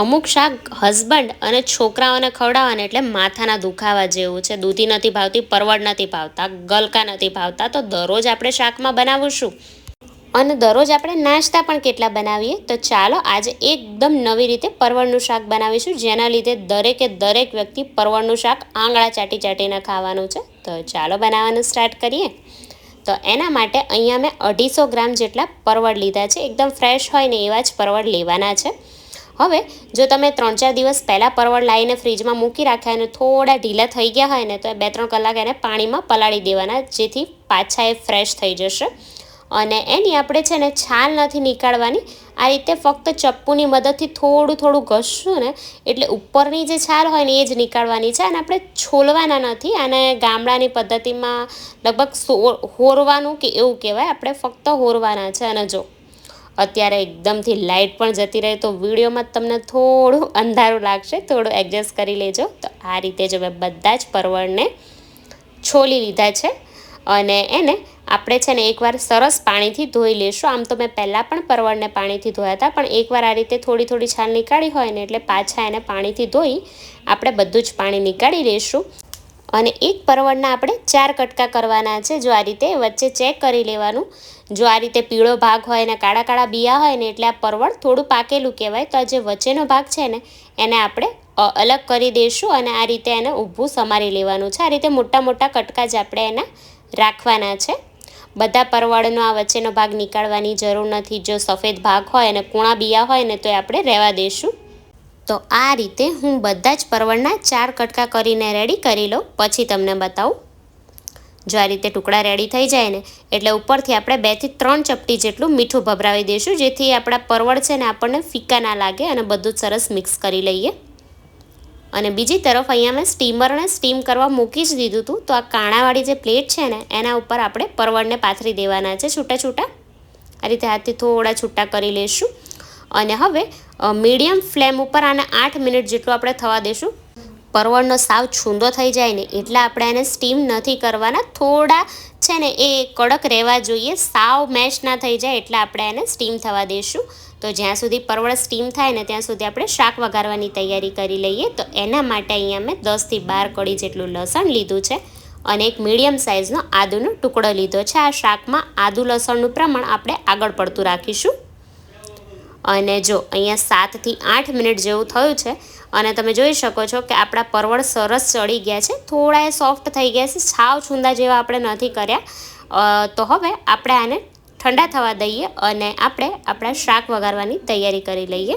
અમુક શાક હસબન્ડ અને છોકરાઓને ખવડાવવાને એટલે માથાના દુખાવા જેવું છે. દૂધી નથી ભાવતી, પરવળ નથી ભાવતા, ગલકા નથી ભાવતા, તો દરરોજ આપણે શાકમાં બનાવીશું અને દરરોજ આપણે નાસ્તા પણ કેટલા બનાવીએ. તો ચાલો આજે એકદમ નવી રીતે પરવળનું શાક બનાવીશું, જેના લીધે દરેક વ્યક્તિ પરવળનું શાક આંગળા ચાટી ચાટીને ખાવાનું છે. તો ચાલો બનાવવાનું સ્ટાર્ટ કરીએ. તો એના માટે અહીંયા મેં 250 ગ્રામ જેટલા પરવળ લીધા છે. એકદમ ફ્રેશ હોય ને એવા જ પરવળ લેવાના છે. હવે જો તમે 3-4 દિવસ પહેલાં પરવળ લાવીને ફ્રીજમાં મૂકી રાખ્યા અને થોડા ઢીલા થઈ ગયા હોય ને, તો 2-3 કલાક એને પાણીમાં પલાળી દેવાના, જેથી પાછા એ ફ્રેશ થઈ જશે. અને એની આપણે છે ને છાલ નથી નીકાળવાની. આ રીતે ફક્ત ચપ્પુની મદદથી થોડું ઘસશું ને એટલે ઉપરની જે છાલ હોય ને એ જ નીકાળવાની છે. અને આપણે છોલવાના નથી. અને ગામડાની પદ્ધતિમાં લગભગ હોરવાનું કે એવું કહેવાય, આપણે ફક્ત હોરવાના છે. અને જો અત્યારે એકદમથી લાઇટ પણ જતી રહે તો વિડીયોમાં તમને થોડું અંધારું લાગશે, થોડું એડજસ્ટ કરી લેજો. તો આ રીતે જ મેં બધા જ પરવળને છોલી લીધા છે. અને એને આપણે છે ને એકવાર સરસ પાણીથી ધોઈ લેશું. આમ તો મેં પહેલાં પણ પરવળને પાણીથી ધોયા હતા, પણ એકવાર આ રીતે થોડી છાલ નીકાળી હોય ને એટલે પાછા એને પાણીથી ધોઈ આપણે બધું જ પાણી નીકાળી લઈશું. અને એક પરવળના આપણે 4 કટકા કરવાના છે. જો આ રીતે વચ્ચે ચેક કરી લેવાનું. જો આ રીતે પીળો ભાગ હોય ને કાળા બિયા હોય ને એટલે આ પરવળ થોડું પાકેલું કહેવાય. તો આ જે વચ્ચેનો ભાગ છે ને એને આપણે અલગ કરી દઈશું અને આ રીતે એને ઊભું સમારી લેવાનું છે. આ રીતે મોટા કટકા જ આપણે એના રાખવાના છે. બધા પરવળનો આ વચ્ચેનો ભાગ નીકાળવાની જરૂર નથી. જો સફેદ ભાગ હોય અને કૂણા બિયા હોય ને તો એ આપણે રહેવા દઈશું. તો આ રીતે હું બધા જ પરવળના 4 કટકા કરીને રેડી કરી લઉં, પછી તમને બતાવું. જો આ રીતે ટુકડા રેડી થઈ જાય ને એટલે ઉપરથી આપણે 2 થી 3 ચપટી જેટલું મીઠું ભભરાવી દઈશું, જેથી આપણા પરવળ છે ને આપણને ફીકા ના લાગે. અને બધું જ સરસ મિક્સ કરી લઈએ. અને બીજી તરફ અહીંયા મેં સ્ટીમરને સ્ટીમ કરવા મૂકી જ દીધું હતું. તો આ કાણાવાળી જે પ્લેટ છે ને એના ઉપર આપણે પરવળને પાથરી દેવાના છે છૂટા. આ રીતે હાથથી થોડા છૂટા કરી લઈશું. અને હવે મીડિયમ ફ્લેમ ઉપર આને 8 મિનિટ જેટલું આપણે થવા દઈશું. પરવળનો સાવ છૂંદો થઈ જાય ને એટલે આપણે એને સ્ટીમ નથી કરવાના. થોડા છે ને એ કડક રહેવા જોઈએ, સાવ મેશ ના થઈ જાય એટલે આપણે એને સ્ટીમ થવા દઈશું. તો જ્યાં સુધી પરવળ સ્ટીમ થાય ને ત્યાં સુધી આપણે શાક વઘારવાની તૈયારી કરી લઈએ. તો એના માટે અહીંયા મેં 10 થી 12 કળી જેટલું લસણ લીધું છે અને એક મીડિયમ સાઇઝનો આદુનો ટુકડો લીધો છે. આ શાકમાં આદુ લસણનું પ્રમાણ આપણે આગળ પડતું રાખીશું. અને જો અહીંયા 7 થી 8 મિનિટ જેવું થયું છે અને તમે જોઈ શકો છો કે આપણા પરવળ સરસ ચડી ગયા છે, થોડા એ સોફ્ટ થઈ ગયા છે, સાવ છૂંદા જેવા આપણે નથી કર્યા. તો હવે આપણે આને ઠંડા થવા દઈએ અને આપણે આપણા શાક વઘારવાની તૈયારી કરી લઈએ.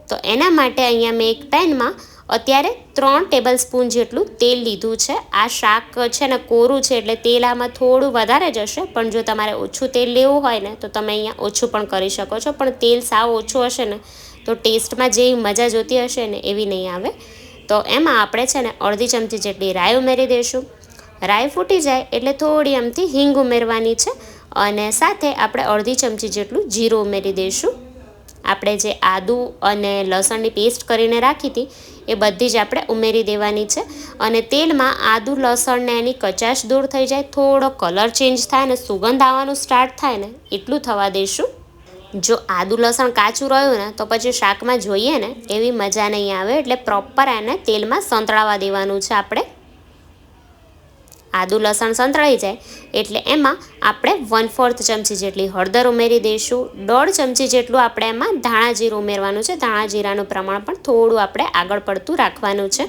તો એના માટે અહીંયા મેં એક પેનમાં અત્યારે 3 ટેબલ સ્પૂન જેટલું તેલ લીધું છે. આ શાક છે ને કોરું છે એટલે તેલ આમાં થોડું વધારે જશે, પણ જો તમારે ઓછું તેલ લેવું હોય ને તો તમે અહીંયા ઓછું પણ કરી શકો છો. પણ તેલ સાવ ઓછું હશે ને તો ટેસ્ટમાં જેવી મજા જોતી હશે ને એવી નહીં આવે. તો એમાં આપણે છે ને અડધી ચમચી જેટલી રાઈ ઉમેરી દઈશું. રાઈ ફૂટી જાય એટલે થોડી આમથી હિંગ ઉમેરવાની છે અને સાથે આપણે અડધી ચમચી જેટલું જીરું ઉમેરી દઈશું. આપણે જે આદુ અને લસણની પેસ્ટ કરીને રાખી હતી એ બધી જ આપણે ઉમેરી દેવાની છે. અને તેલમાં આદુ લસણને એની કચાશ દૂર થઈ જાય, થોડો કલર ચેન્જ થાય ને સુગંધ આવવાનું સ્ટાર્ટ થાય ને એટલું થવા દઈશું. જો આદુ લસણ કાચું રહ્યું ને તો પછી શાકમાં જોઈએ ને એવી મજા નહીં આવે. એટલે પ્રોપર એને તેલમાં સંતળાવા દેવાનું છે આપણે. આદુ લસણ સંતળાઈ જાય એટલે એમાં આપણે 1/4 ચમચી જેટલી હળદર ઉમેરી દઈશું. 1.5 ચમચી જેટલું આપણે એમાં ધાણા જીરું ઉમેરવાનું છે. ધાણા જીરાનું પ્રમાણ પણ થોડું આપણે આગળ પડતું રાખવાનું છે.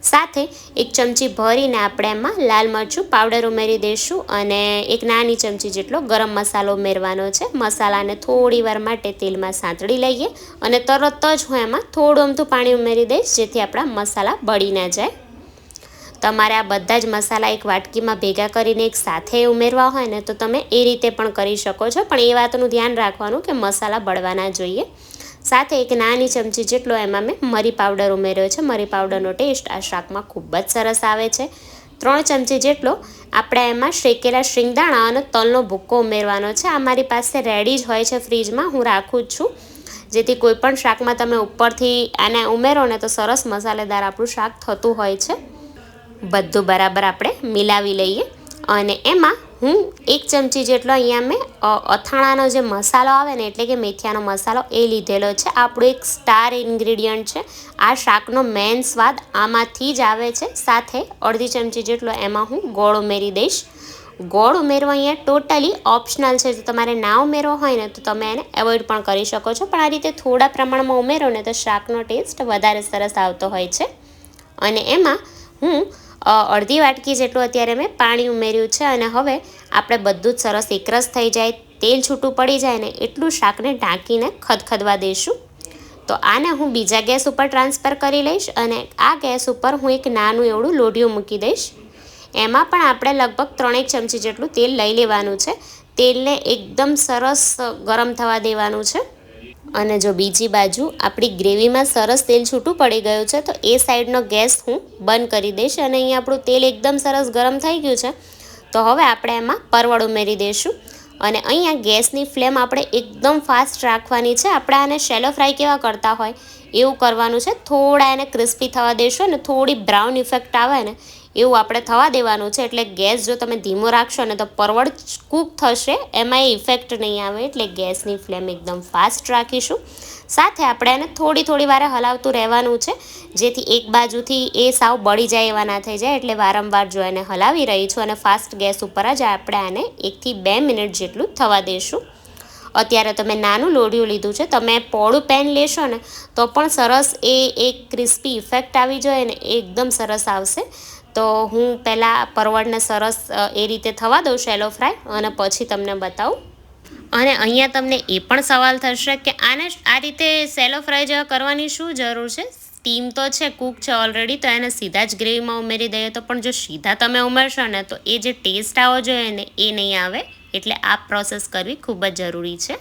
સાથે 1 ચમચી ભરીને આપણે એમાં લાલ મરચું પાવડર ઉમેરી દઈશું અને 1 નાની ચમચી જેટલો ગરમ મસાલો ઉમેરવાનો છે. મસાલાને થોડી વાર માટે તેલમાં સાંતળી લઈએ અને તરત જ હું એમાં થોડું અમથું પાણી ઉમેરી દઈશ, જેથી આપણા મસાલા બળી ના જાય. તમારે આ બધા જ મસાલા એક વાટકીમાં ભેગા કરીને એક સાથે ઉમેરવા હોય ને તો તમે એ રીતે પણ કરી શકો છો, પણ એ વાતનું ધ્યાન રાખવાનું કે મસાલા બળવા ના જોઈએ. સાથે 1 નાની ચમચી જેટલો એમાં મેં મરી પાવડર ઉમેર્યો છે. મરી પાવડરનો ટેસ્ટ આ શાકમાં ખૂબ જ સરસ આવે છે. 3 ચમચી જેટલો આપણે એમાં શેકેલા શિંગદાણા અને તલનો ભૂક્કો ઉમેરવાનો છે. આ મારી પાસે રેડી જ હોય છે ફ્રીજમાં, હું રાખું જ છું, જેથી કોઈ પણ શાકમાં તમે ઉપરથી આને ઉમેરો ને તો સરસ મસાલેદાર આપણું શાક થતું હોય છે. બધું બરાબર આપણે મિલાવી લઈએ અને એમાં હું 1 ચમચી જેટલો અહીંયા મેં અથાણાનો જે મસાલો આવે ને એટલે કે મેથીયાનો મસાલો એ લીધેલો છે. આપણું એક સ્ટાર ઇન્ગ્રીડિયન્ટ છે. આ શાકનો મેઇન સ્વાદ આમાંથી જ આવે છે. સાથે અડધી ચમચી જેટલો એમાં હું ગોળ ઉમેરી દઈશ. ગોળ ઉમેરવો અહીંયા ટોટલી ઓપ્શનલ છે. જો તમારે ના ઉમેરવો હોય ને તો તમે એને એવોઇડ પણ કરી શકો છો, પણ આ રીતે થોડા પ્રમાણમાં ઉમેરો ને તો શાકનો ટેસ્ટ વધારે સરસ આવતો હોય છે. અને એમાં હું અડધી વાટકી જેટલું અત્યારે મેં પાણી ઉમેર્યું છે. અને હવે આપણે બધું જ સરસ એકરસ થઈ જાય, તેલ છૂટું પડી જાય ને એટલું શાકને ઢાંકીને ખદખદવા દઈશું. તો આને હું બીજા ગેસ ઉપર ટ્રાન્સફર કરી લઈશ અને આ ગેસ ઉપર હું એક નાનું એવડું લોઢિયું મૂકી દઈશ. એમાં પણ આપણે લગભગ 3 ચમચી જેટલું તેલ લઈ લેવાનું છે. તેલને એકદમ સરસ ગરમ થવા દેવાનું છે. અને જો બીજી બાજુ આપણી ગ્રેવીમાં સરસ તેલ છૂટું પડી ગયું છે તો એ સાઈડનો ગેસ હું બંધ કરી દઈશ. અને અહીંયા આપણું તેલ એકદમ સરસ ગરમ થઈ ગયું છે. તો હવે આપણે એમાં પરવળ ઉમેરી દઈશું. અને અહીંયા ગેસની ફ્લેમ આપણે એકદમ ફાસ્ટ રાખવાની છે. આપણે આને શેલો ફ્રાય કેવા કરતા હોય એવું કરવાનું છે. થોડા એને ક્રિસ્પી થવા દેશો અને થોડી બ્રાઉન ઇફેક્ટ આવે ને એવું આપણે થવા દેવાનું છે. એટલે ગેસ જો તમે ધીમો રાખશો ને તો પરવળ કૂક થશે, એમાં એ ઇફેક્ટ નહીં આવે. એટલે ગેસની ફ્લેમ એકદમ ફાસ્ટ રાખીશું. સાથે આપણે એને થોડી વારે હલાવતું રહેવાનું છે, જેથી એક બાજુથી એ સાવ બળી જાય એવા ના થઈ જાય. એટલે વારંવાર જો એને હલાવી રહી છું અને ફાસ્ટ ગેસ ઉપર જ આપણે આને 1 થી 2 મિનિટ જેટલું થવા દઈશું. અત્યારે તમે નાનું લોઢિયું લીધું છે, તમે પોળું પેન લેશો ને તો પણ સરસ એ એક ક્રિસ્પી ઇફેક્ટ આવી જાય ને એકદમ સરસ આવશે. તો હું પહેલાં પરવળને સરસ એ રીતે થવા દઉં શેલો ફ્રાય અને પછી તમને બતાવું. અને અહીંયા તમને એ પણ સવાલ થશે કે આને આ રીતે શેલો ફ્રાય જેવા કરવાની શું જરૂર છે? સ્ટીમ તો છે, કૂક છે ઓલરેડી, તો એને સીધા જ ગ્રેવીમાં ઉમેરી દઈએ તો પણ જો સીધા તમે ઉમેરશો ને તો એ જે ટેસ્ટ આવવો જોઈએ ને એ નહીં આવે. એટલે આ પ્રોસેસ કરવી ખૂબ જ જરૂરી છે.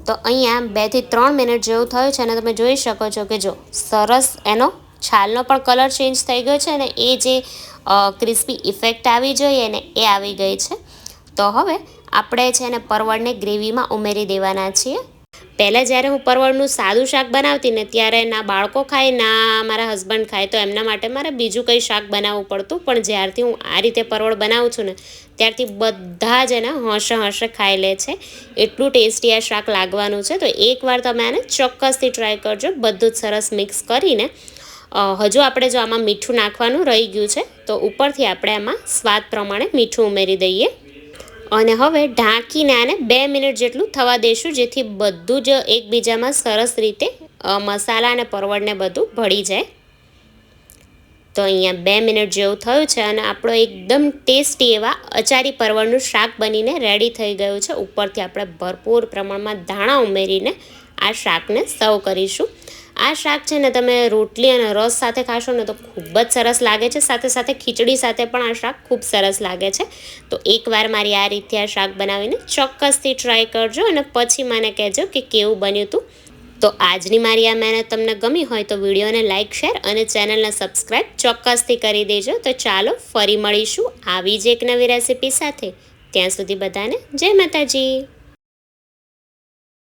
તો અહીંયા 2 થી 3 મિનિટ જેવું થયું છે અને તમે જોઈ શકો છો કે જો સરસ એનો છાલનો પણ કલર ચેન્જ થઈ ગયો છે અને એ જે ક્રિસ્પી ઇફેક્ટ આવી જોઈએ ને એ આવી ગઈ છે. તો હવે આપણે છે ને પરવળને ગ્રેવીમાં ઉમેરી દેવાના છીએ. પહેલાં જ્યારે હું પરવળનું સાદું શાક બનાવતી ને ત્યારે ના બાળકો ખાય ના મારા હસબન્ડ ખાય, તો એમના માટે મારે બીજું કંઈ શાક બનાવવું પડતું. પણ જ્યારથી હું આ રીતે પરવળ બનાવું છું ને ત્યારથી બધા જ એને હશે ખાઈ લે છે. એટલું ટેસ્ટી આ શાક લાગવાનું છે. તો એકવાર તમે આને ચોક્કસથી ટ્રાય કરજો. બધું જ સરસ મિક્સ કરીને હજુ આપણે જો આમાં મીઠું નાખવાનું રહી ગયું છે તો ઉપરથી આપણે આમાં સ્વાદ પ્રમાણે મીઠું ઉમેરી દઈએ. અને હવે ઢાંકીને આને 2 મિનિટ જેટલું થવા દઈશું, જેથી બધું જ એકબીજામાં સરસ રીતે મસાલા અને પરવળને બધું ભળી જાય. તો અહીંયા 2 મિનિટ જેવું થયું છે અને આપણો એકદમ ટેસ્ટી એવા અચારી પરવળનું શાક બનીને રેડી થઈ ગયું છે. ઉપરથી આપણે ભરપૂર પ્રમાણમાં ધાણા ઉમેરીને આ શાકને સર્વ કરીશું. આ શાક છે ને તમે રોટલી અને રસ સાથે ખાશો ને તો ખૂબ જ સરસ લાગે છે. સાથે સાથે ખીચડી સાથે પણ આ શાક ખૂબ સરસ લાગે છે. તો એકવાર મારી આ રીતે આ શાક બનાવીને ચોક્કસથી ટ્રાય કરજો અને પછી મને કહેજો કે કેવું બન્યું હતું. તો આજની મારી આ મહેનત તમને ગમી હોય તો વિડીયોને લાઇક, શેર અને ચેનલને સબસ્ક્રાઈબ ચોક્કસથી કરી દેજો. તો ચાલો ફરી મળીશું આવી જ એક નવી રેસિપી સાથે. ત્યાં સુધી બધાને જય માતાજી.